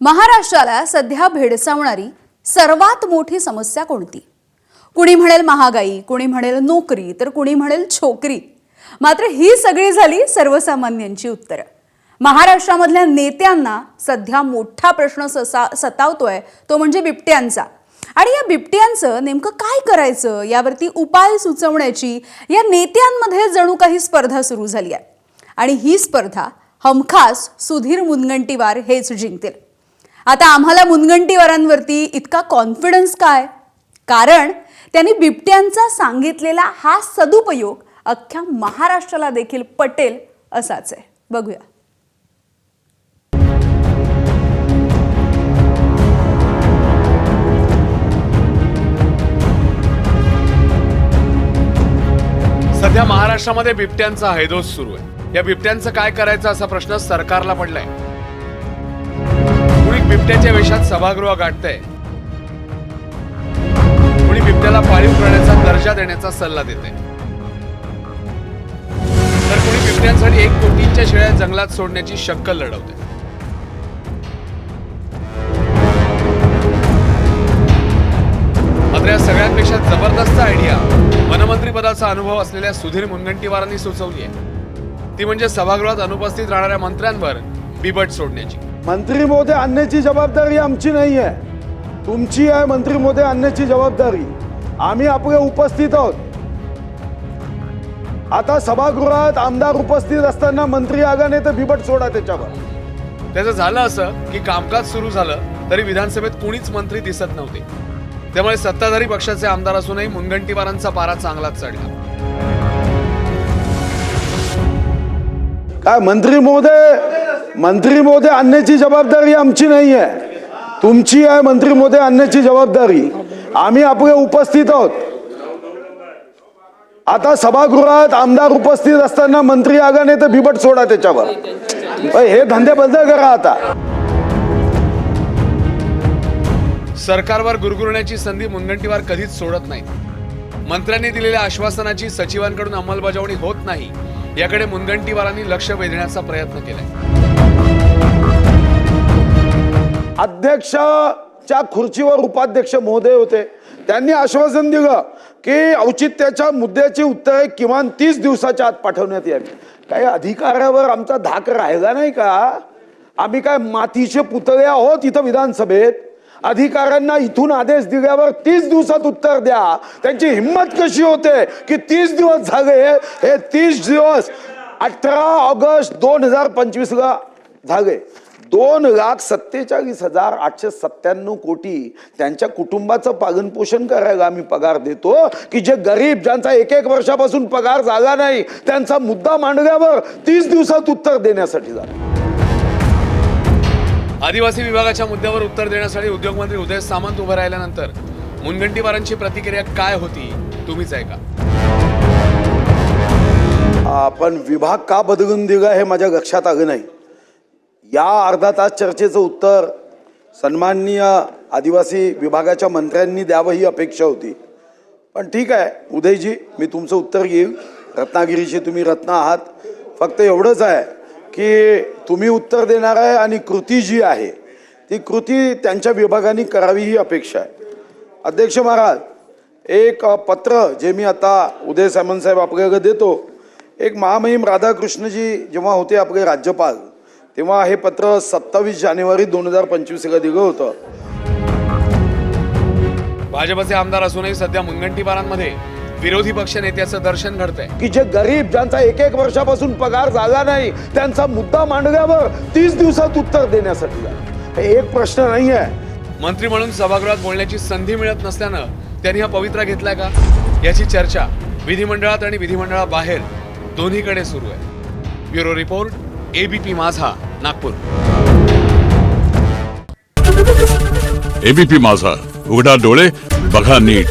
महाराष्ट्राला सध्या भेडसावणारी सर्वात मोठी समस्या कोणती? कुणी म्हणेल महागाई, कुणी म्हणेल नोकरी, तर कुणी म्हणेल छोकरी. मात्र ही सगळी झाली सर्वसामान्यांची उत्तरं. महाराष्ट्रामधल्या नेत्यांना सध्या मोठा प्रश्न सतावतोय, तो म्हणजे बिबट्यांचा. आणि या बिबट्यांचं नेमकं काय करायचं यावरती उपाय सुचवण्याची या नेत्यांमध्ये जणू काही स्पर्धा सुरू झाली आहे. आणि ही स्पर्धा हमखास सुधीर मुनगंटीवार हेच जिंकतील. आता आम्हाला मुनगंटीवारांवरती इतका कॉन्फिडन्स काय? कारण त्यांनी बिबट्यांचा सांगितलेला हा सदुपयोग अख्ख्या महाराष्ट्राला देखील पटेल असाच आहे. बघूया. सध्या महाराष्ट्रामध्ये बिबट्यांचा हैदोस सुरू आहे. या बिबट्यांचं काय करायचं असा प्रश्न सरकारला पडलाय. कुणी बिबट्याच्या वेशात सभागृह गाठतंय, कुणी बिबट्याला पाळीव प्राण्याचा दर्जा देण्याचा सल्ला देते, तर कुणी बिबट्यांसाठी 1 कोटींच्या शेळ्या जंगलात सोडण्याची शक्कल लढवते. मात्र या सगळ्यांपेक्षा जबरदस्त आयडिया वनमंत्री पदाचा अनुभव असलेल्या सुधीर मुनगंटीवारांनी सुचवली आहे. ती म्हणजे सभागृहात अनुपस्थित राहणाऱ्या मंत्र्यांवर बिबट सोडण्याची. मंत्री महोदय आणण्याची जबाबदारी आमची नाही आहे, तुमची आहे. मंत्री महोदय आणण्याची जबाबदारी. आम्ही आपले उपस्थित आहोत. आता सभागृहात आमदार उपस्थित असताना मंत्री आगा नाही तर बिबट सोडा त्याच्यावर. त्याचं झालं असं की कामकाज सुरू झालं तरी विधानसभेत कुणीच मंत्री दिसत नव्हते. त्यामुळे सत्ताधारी पक्षाचे आमदार असूनही मुनगंटीवारांचा पारा चांगलाच चढला. काय मंत्री महोदय आणण्याची जबाबदारी आमची नाही आहे, तुमची आहे. मंत्री महोदय आणण्याची जबाबदारी. आम्ही आपले उपस्थित आहोत. आता सभागृहात आमदार उपस्थित असताना मंत्री आगा नाही तर बिबट सोडा त्याच्यावर. हे धंदे बंद करा आता. सरकारवर गुरगुरण्याची संधी मुनगंटीवार कधीच सोडत नाहीत. मंत्र्यांनी दिलेल्या आश्वासनाची सचिवांकडून अंमलबजावणी होत नाही याकडे मुनगंटीवारांनी लक्ष वेधण्याचा प्रयत्न केलाय. अध्यक्षाच्या खुर्चीवर उपाध्यक्ष महोदय होते. त्यांनी आश्वासन दिलं की औचित्याच्या मुद्द्याची उत्तरे किमान 30 दिवसाच्या आत पाठवण्यात यावी. काही अधिकाऱ्यावर आमचा धाक राहिला नाही का? आम्ही काय मातीचे पुतळे आहोत इथं विधानसभेत? अधिकाऱ्यांना इथून आदेश दिल्यावर 30 दिवसात उत्तर द्या. त्यांची हिंमत कशी होते की 30 दिवस झाले? हे 30 दिवस 18 ऑगस्ट 2025 ला झाले. 2,47,897 कोटी त्यांच्या कुटुंबाचं पालनपोषण करायला आम्ही पगार देतो की जे गरीब ज्यांचा 1 वर्षापासून पगार झाला नाही त्यांचा मुद्दा मांडल्यावर 30 दिवसात उत्तर देण्यासाठी झालं. आदिवासी विभागाच्या मुद्द्यावर उत्तर देण्यासाठी उद्योगमंत्री उदय सामंत उभे राहिल्यानंतर मुनगंटीवारांची प्रतिक्रिया काय होती तुम्हीच ऐका. आपण विभाग का बदलून दिला हे माझ्या लक्षात आलं नाही. या अर्धा तास चर्चेचं उत्तर सन्माननीय आदिवासी विभागाच्या मंत्र्यांनी द्यावं ही अपेक्षा होती. पण ठीक आहे उदयजी, मी तुमचं उत्तर घेईल. रत्नागिरीचे तुम्ही रत्न आहात. फक्त एवढंच आहे की तुम्ही उत्तर देणार आहे आणि कृती जी आहे ती कृती त्यांच्या विभागाने करावी ही अपेक्षा आहे. अध्यक्ष महाराज, एक पत्र जे मी आता उदय सामंत साहेब आपल्याला देतो. एक महामहिम राधाकृष्णजी जेव्हा होते आपले राज्यपाल तेव्हा हे पत्र 27 जानेवारी 2025 ला दिलं होतं. भाजपचे आमदार असूनही सध्या मुनगंटीवारांमध्ये विरोधी पक्ष नेत्याचं दर्शन घडतंय की जे गरीब ज्यांचा 1 वर्षापासून पगार झाला नाही त्यांचा मुद्दा मांडल्यावर 30 दिवसात उत्तर देण्यासाठी झालं. हे एक प्रश्न नाही आहे. मंत्री म्हणून सभागृहात बोलण्याची संधी मिळत नसल्यानं त्यांनी हा पवित्रा घेतलाय का याची चर्चा विधिमंडळात आणि विधिमंडळाबाहेर दोन्हीकडे सुरू आहे. ब्युरो रिपोर्ट, एबीपी माझा, नागपूर. एबीपी माझा, उघडा डोळे बघा नीट.